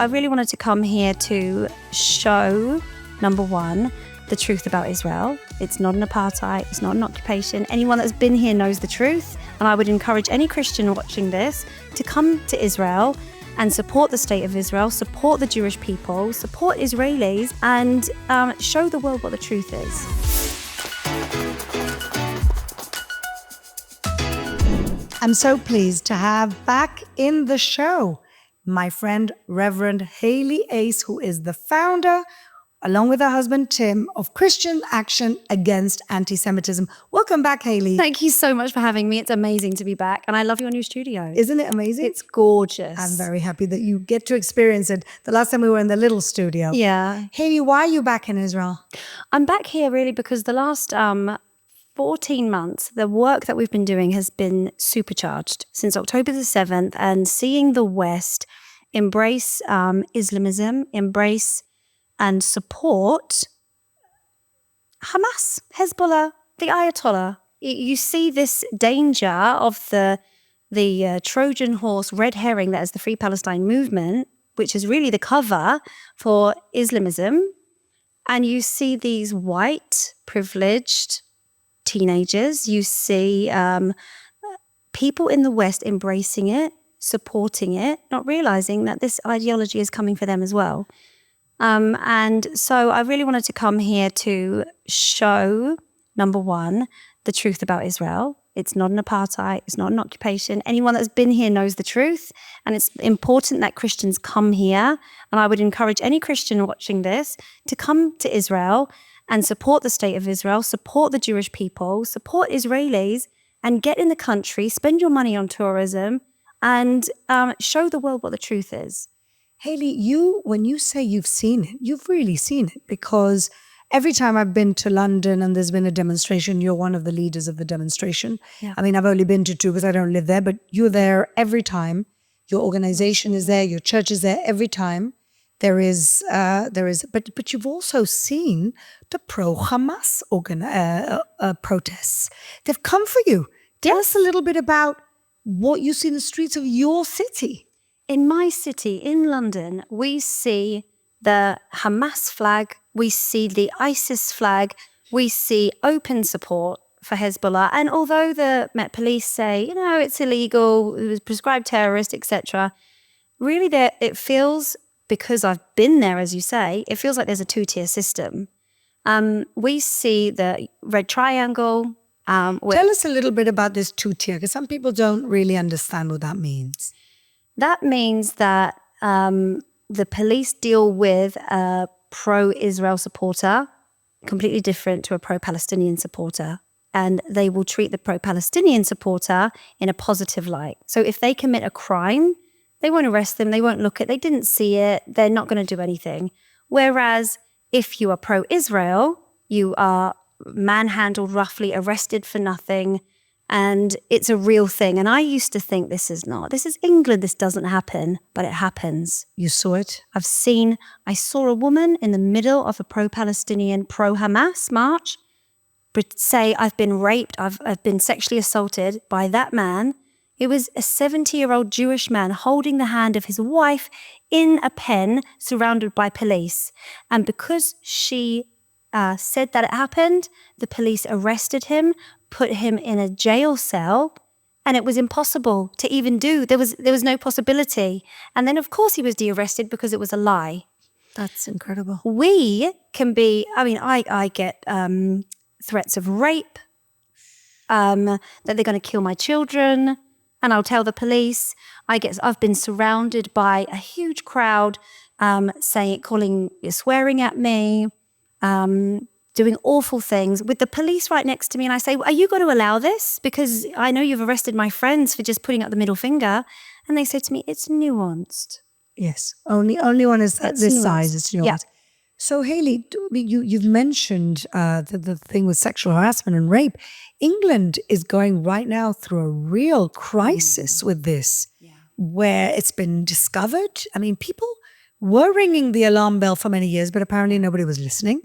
I really wanted to come here to show, number one, the truth about Israel. It's not an apartheid, it's not an occupation. Anyone that's been here knows the truth. And I would encourage any Christian watching this to come to Israel and support the state of Israel, support the Jewish people, support Israelis, and show the world what the truth is. I'm so pleased to have back in the show my friend Reverend Hayley Ace, who is the founder, along with her husband Tim, of Christian Action Against Antisemitism. Welcome back, Hayley. Thank you so much for having me. It's amazing to be back, and I love your new studio. Isn't it amazing? It's gorgeous. I'm very happy that you get to experience it. The last time we were in the little studio. Yeah. Hayley, why are you back in Israel? I'm back here really because the last 14 months, the work that we've been doing has been supercharged since October the 7th, and seeing the West embrace Islamism, embrace and support Hamas, Hezbollah, the Ayatollah. You see this danger of the Trojan horse, red herring that is the Free Palestine movement, which is really the cover for Islamism. And you see these white, privileged teenagers. You see people in the West embracing it, supporting it, not realizing that this ideology is coming for them as well. And so I really wanted to come here to show, number one, the truth about Israel. It's not an apartheid, it's not an occupation. Anyone that's been here knows the truth. And it's important that Christians come here. And I would encourage any Christian watching this to come to Israel and support the state of Israel, support the Jewish people, support Israelis, and get in the country, spend your money on tourism, and show the world what the truth is. Hayley, when you say you've seen it, you've really seen it, because every time I've been to London and there's been a demonstration, you're one of the leaders of the demonstration. Yeah. I mean, I've only been to two because I don't live there, but you're there every time. Your organization is there, your church is there every time. But you've also seen the pro-Hamas protests. They've come for you. Tell us a little bit about what you see in the streets of your city. In my city, in London, we see the Hamas flag, we see the ISIS flag, we see open support for Hezbollah. And although the Met Police say, it's illegal, it was prescribed terrorist, etc., really it feels, because I've been there, as you say, it feels like there's a two-tier system. We see the red triangle. Tell us a little bit about this two-tier, because some people don't really understand what that means. That means that the police deal with a pro-Israel supporter, completely different to a pro-Palestinian supporter. And they will treat the pro-Palestinian supporter in a positive light. So if they commit a crime, they won't arrest them, they won't look at it, they didn't see it, they're not going to do anything. Whereas if you are pro-Israel, you are manhandled roughly, arrested for nothing, and it's a real thing. And I used to think this is England, this doesn't happen, but it happens. You saw it? I saw a woman in the middle of a pro-Palestinian, pro-Hamas march say, I've been raped, I've been sexually assaulted by that man. It was a 70-year-old Jewish man holding the hand of his wife in a pen, surrounded by police. And because she said that it happened, the police arrested him, put him in a jail cell, and it was impossible to even do. There was no possibility. And then, of course, he was de-arrested because it was a lie. That's incredible. We can be, I get threats of rape, that they're going to kill my children, and I'll tell the police. I've been surrounded by a huge crowd swearing at me, doing awful things with the police right next to me. And I say, are you going to allow this? Because I know you've arrested my friends for just putting up the middle finger. And they said to me, it's nuanced. Yes, only one is this size. It's nuanced. Yeah. So Hayley, you've mentioned the thing with sexual harassment and rape. England is going right now through a real crisis with this, where it's been discovered. I mean, people were ringing the alarm bell for many years, but apparently nobody was listening.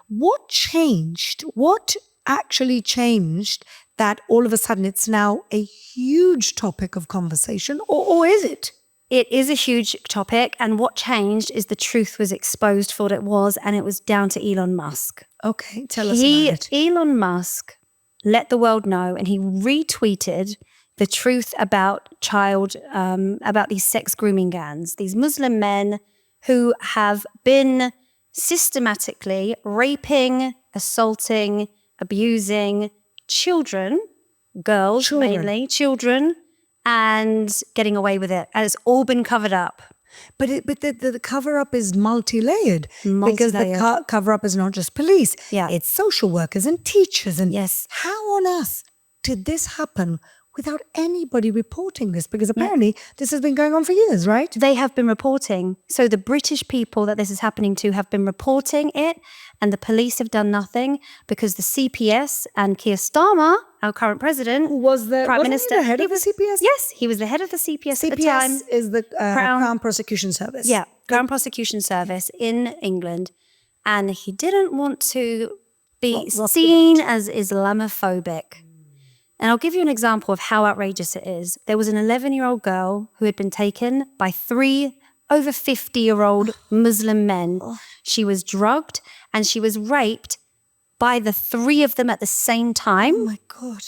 What changed? What actually changed that all of a sudden it's now a huge topic of conversation, or is it? It is a huge topic, and what changed is the truth was exposed for what it was, and it was down to Elon Musk. Okay, tell us about it. Elon Musk let the world know, and he retweeted the truth about about these sex grooming gangs, these Muslim men who have been systematically raping, assaulting, abusing children, girls mainly, children, and getting away with it. And it's all been covered up. But the cover-up is multi-layered. Because the cover-up is not just police. Yeah. It's social workers and teachers. And yes. How on earth did this happen without anybody reporting this? Because apparently this has been going on for years, right? They have been reporting. So the British people that this is happening to have been reporting it, and the police have done nothing because the CPS and Keir Starmer, our current president, was the Prime Minister. He the head of the CPS? Yes, he was the head of the CPS at the time. CPS is the Crown Prosecution Service. Yeah, Crown Prosecution Service in England. And he didn't want to be seen as Islamophobic. And I'll give you an example of how outrageous it is. There was an 11-year-old girl who had been taken by 3 over 50-year-old Muslim men. She was drugged and she was raped by the 3 of them at the same time. Oh my God.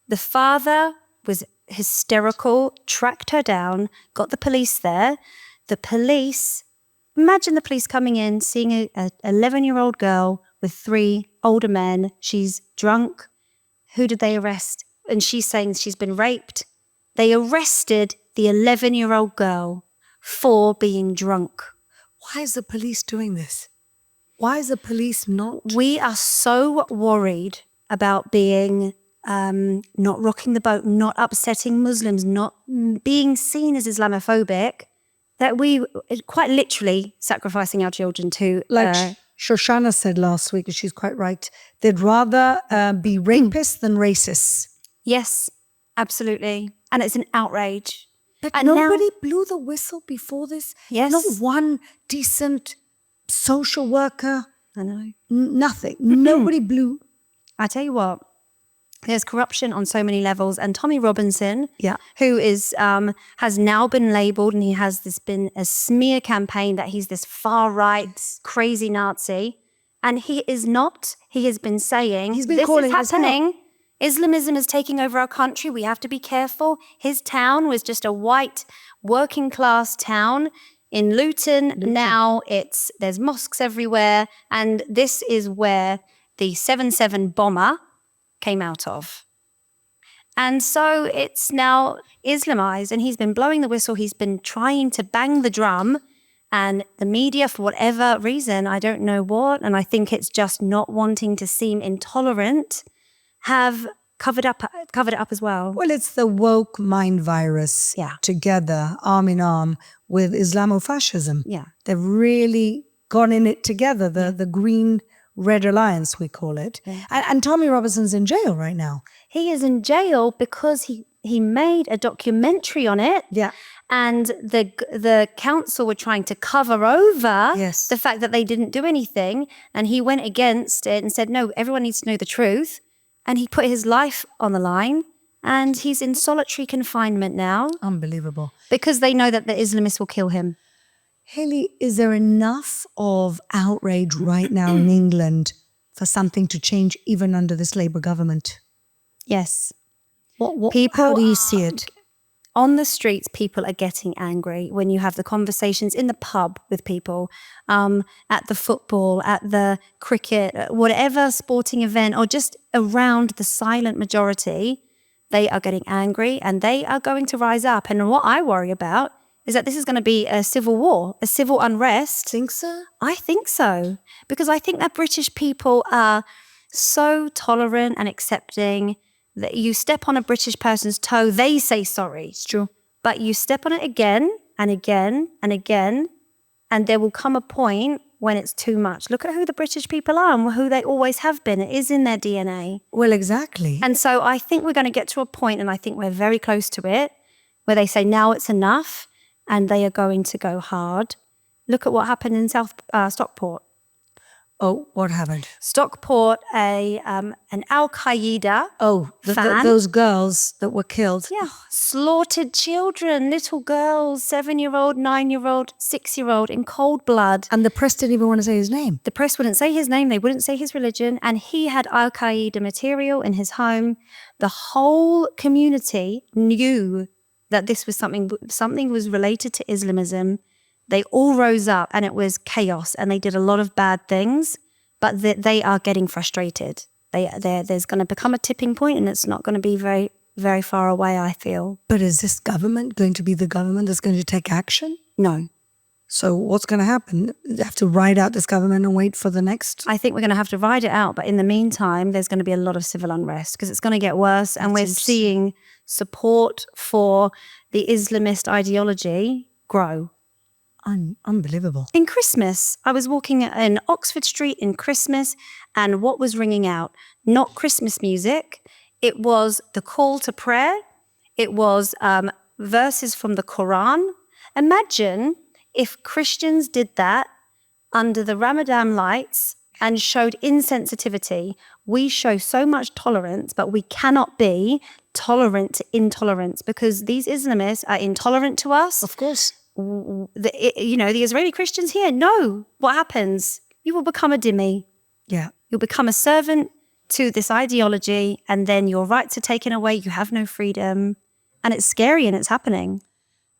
The father was hysterical, tracked her down, got the police there. The police, imagine the police coming in, seeing an 11-year-old girl with 3 older men. She's drunk. Who did they arrest? And she's saying she's been raped. They arrested the 11-year-old girl for being drunk. Why is the police doing this? Why is the police not? We are so worried about being not rocking the boat, not upsetting Muslims, not being seen as Islamophobic, that we quite literally sacrificing our children to... Shoshana said last week, and she's quite right, they'd rather be rapists than racists. Yes, absolutely. And it's an outrage. But nobody blew the whistle before this? Yes. Not one decent social worker? I know. Nothing. Nobody blew. I tell you what, there's corruption on so many levels. And Tommy Robinson, who is has now been labelled, and he has been a smear campaign that he's this far-right, crazy Nazi. And he is not. He has been saying, this is happening. Islamism is taking over our country. We have to be careful. His town was just a white working class town in Luton. Now there's mosques everywhere. And this is where the 7/7 bomber came out of. And so it's now Islamized, and he's been blowing the whistle. He's been trying to bang the drum, and the media, for whatever reason, I don't know what, and I think it's just not wanting to seem intolerant, have covered it up as well. Well, it's the woke mind virus together, arm in arm with Islamofascism. Yeah. They've really gone in it together, the Green Red Alliance, we call it. Yeah. And Tommy Robinson's in jail right now. He is in jail because he made a documentary on it. Yeah. And the council were trying to cover over the fact that they didn't do anything. And he went against it and said, no, everyone needs to know the truth. And he put his life on the line. And he's in solitary confinement now. Unbelievable. Because they know that the Islamists will kill him. Hayley, is there enough of outrage right now in England for something to change even under this Labour government? Yes. How do you see it? On the streets, people are getting angry when you have the conversations in the pub with people, at the football, at the cricket, whatever sporting event, or just around the silent majority. They are getting angry and they are going to rise up. And what I worry about is that this is going to be a civil war, a civil unrest. Think so? I think so. Because I think that British people are so tolerant and accepting that you step on a British person's toe, they say sorry. It's true. But you step on it again and again and again, and there will come a point when it's too much. Look at who the British people are and who they always have been. It is in their DNA. Well, exactly. And so I think we're going to get to a point, and I think we're very close to it, where they say now it's enough, and they are going to go hard. Look at what happened in Stockport. Oh, what happened? Stockport, an Al Qaeda fan. Those girls that were killed. Yeah, slaughtered children, little girls, 7-year-old, 9-year-old, 6-year-old in cold blood. And the press didn't even want to say his name. The press wouldn't say his name. They wouldn't say his religion. And he had Al Qaeda material in his home. The whole community knew that this was something was related to Islamism. They all rose up and it was chaos and they did a lot of bad things, but they are getting frustrated. There's going to become a tipping point and it's not going to be very, very far away, I feel. But is this government going to be the government that's going to take action? No. So what's going to happen? You have to ride out this government and wait for the next? I think we're going to have to ride it out. But in the meantime, there's going to be a lot of civil unrest because it's going to get worse. And we're seeing support for the Islamist ideology grow. Unbelievable. In Christmas, I was walking in Oxford Street in Christmas, and what was ringing out? Not Christmas music. It was the call to prayer. It was verses from the Quran. Imagine if Christians did that under the Ramadan lights and showed insensitivity. We show so much tolerance, but we cannot be tolerant to intolerance because these Islamists are intolerant to us. Of course. The Israeli Christians here, no. What happens? You will become a dhimmi. Yeah. You'll become a servant to this ideology, and then your rights are taken away. You have no freedom. And it's scary and it's happening.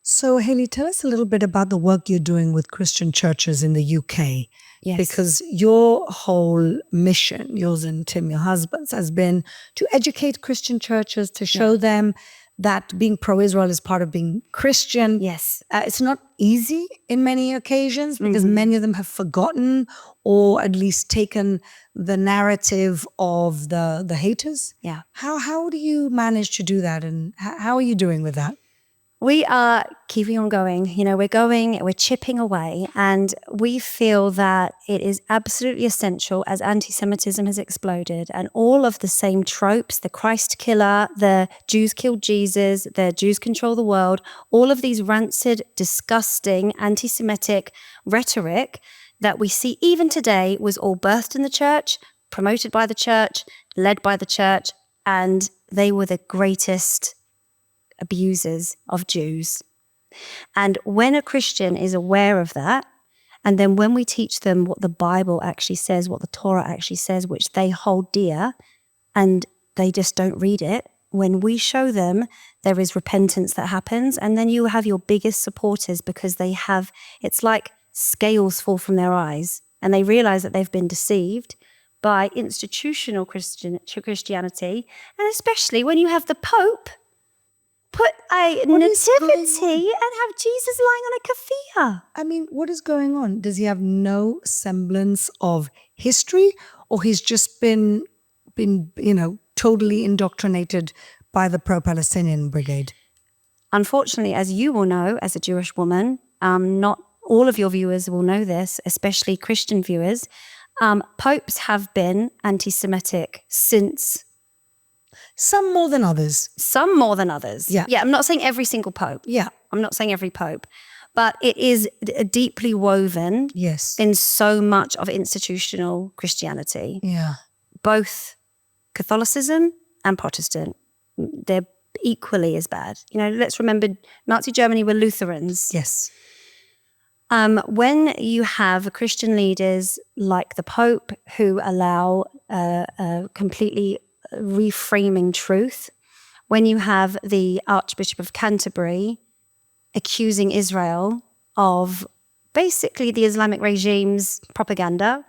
So, Hayley, tell us a little bit about the work you're doing with Christian churches in the UK. Yes. Because your whole mission, yours and Tim, your husband's, has been to educate Christian churches, to show them that being pro-Israel is part of being Christian. Yes. It's not easy in many occasions because many of them have forgotten or at least taken the narrative of the haters. Yeah. How do you manage to do that, and how are you doing with that? We are keeping on going. We're chipping away, and we feel that it is absolutely essential as anti-Semitism has exploded and all of the same tropes, the Christ killer, the Jews killed Jesus, the Jews control the world, all of these rancid, disgusting anti-Semitic rhetoric that we see even today was all birthed in the church, promoted by the church, led by the church, and they were the greatest abusers of Jews. And when a Christian is aware of that, and then when we teach them what the Bible actually says, what the Torah actually says, which they hold dear, and they just don't read it, when we show them, there is repentance that happens, and then you have your biggest supporters because it's like scales fall from their eyes, and they realize that they've been deceived by institutional Christianity, and especially when you have the Pope put a nativity and have Jesus lying on a keffiyeh. I mean, what is going on? Does he have no semblance of history, or he's just been totally indoctrinated by the pro-Palestinian brigade? Unfortunately, as you will know, as a Jewish woman, not all of your viewers will know this, especially Christian viewers, popes have been anti-Semitic since. Some more than others. Some more than others. Yeah. Yeah, I'm not saying every single pope. Yeah. I'm not saying every pope. But it is deeply woven in so much of institutional Christianity. Yeah. Both Catholicism and Protestant. They're equally as bad. Let's remember Nazi Germany were Lutherans. Yes. When you have Christian leaders like the Pope who allow completely reframing truth, when you have the Archbishop of Canterbury accusing Israel of basically the Islamic regime's propaganda,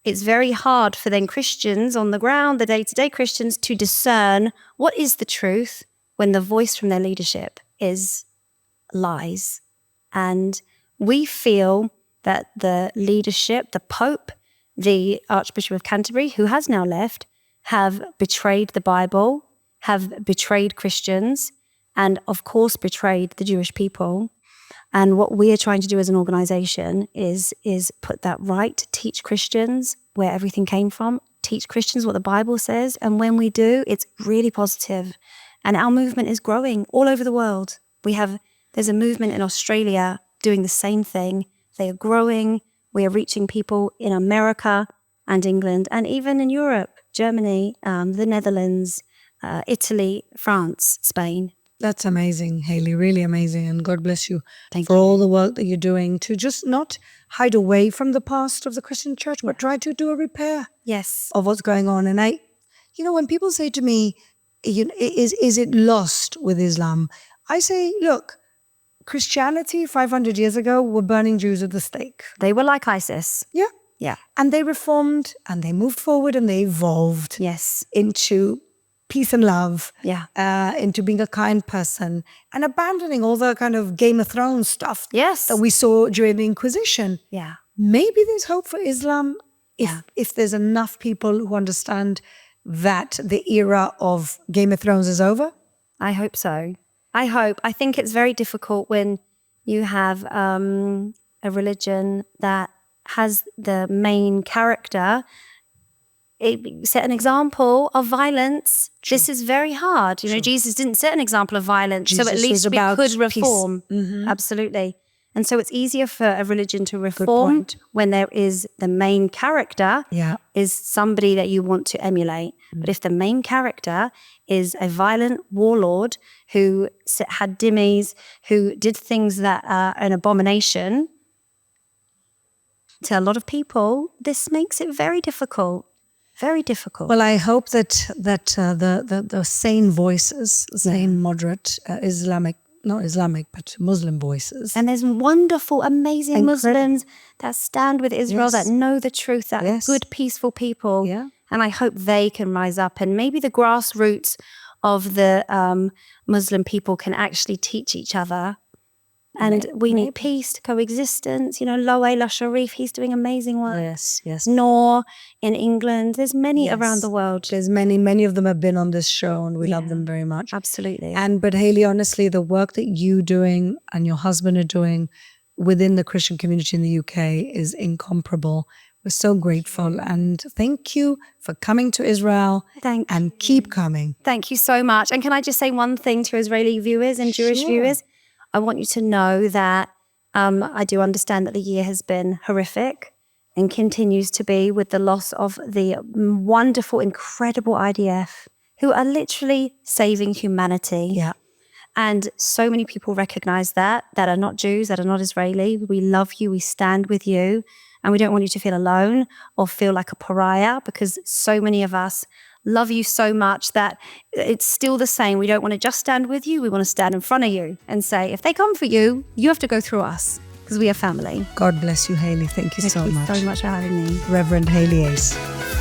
it's very hard for then Christians on the ground, the day-to-day Christians, to discern what is the truth when the voice from their leadership is lies. And we feel that the leadership, the Pope, the Archbishop of Canterbury, who has now left, have betrayed the Bible, have betrayed Christians, and of course betrayed the Jewish people. And what we are trying to do as an organization is put that right, teach Christians where everything came from, teach Christians what the Bible says. And when we do, it's really positive. And our movement is growing all over the world. There's a movement in Australia doing the same thing. They are growing. We are reaching people in America, and England, and even in Europe, Germany, the Netherlands, Italy, France, Spain. That's amazing, Hayley, really amazing. And God bless you Thank for you. all the work that you're doing to just not hide away from the past of the Christian church, but try to do a repair Yes. of what's going on. And when people say to me, is it lost with Islam? I say, look, Christianity 500 years ago were burning Jews at the stake. They were like ISIS. Yeah. Yeah. And they reformed and they moved forward and they evolved Yes. into peace and love, Yeah. into being a kind person and abandoning all the kind of Game of Thrones stuff Yes. that we saw during the Inquisition. Yeah. Maybe there's hope for Islam Yeah. if there's enough people who understand that the era of Game of Thrones is over. I hope so. I think it's very difficult when you have a religion that has the main character set an example of violence. True. This is very hard. Jesus didn't set an example of violence, so at least we could reform. Mm-hmm. Absolutely. And so it's easier for a religion to reform when there is the main character is somebody that you want to emulate. But if the main character is a violent warlord who had dhimmis, who did things that are an abomination, to a lot of people, this makes it very difficult. Very difficult. Well, I hope that the sane voices, sane, moderate, not Islamic, but Muslim voices. And there's wonderful, amazing Muslims that stand with Israel, that know the truth, that are good, peaceful people. Yeah. And I hope they can rise up. And maybe the grassroots of the Muslim people can actually teach each other. And we need peace, coexistence. Loe Sharif, he's doing amazing work. Yes. Noor in England. There's many around the world. There's many of them have been on this show and we love them very much. Absolutely. But Hayley, honestly, the work that you're doing and your husband are doing within the Christian community in the UK is incomparable. We're so grateful. And thank you for coming to Israel. And keep coming. Thank you so much. And can I just say one thing to Israeli viewers and Jewish viewers? I want you to know that I do understand that the year has been horrific and continues to be, with the loss of the wonderful, incredible IDF, who are literally saving humanity. Yeah. And so many people recognize that are not Jews, that are not Israeli. We love you. We stand with you. And we don't want you to feel alone or feel like a pariah, because so many of us love you so much that it's still the same. We don't want to just stand with you. We want to stand in front of you and say, if they come for you, you have to go through us, because we are family. God bless you, Hayley. Thank you so much. Thank you so much for having me. Reverend Hayley Ace.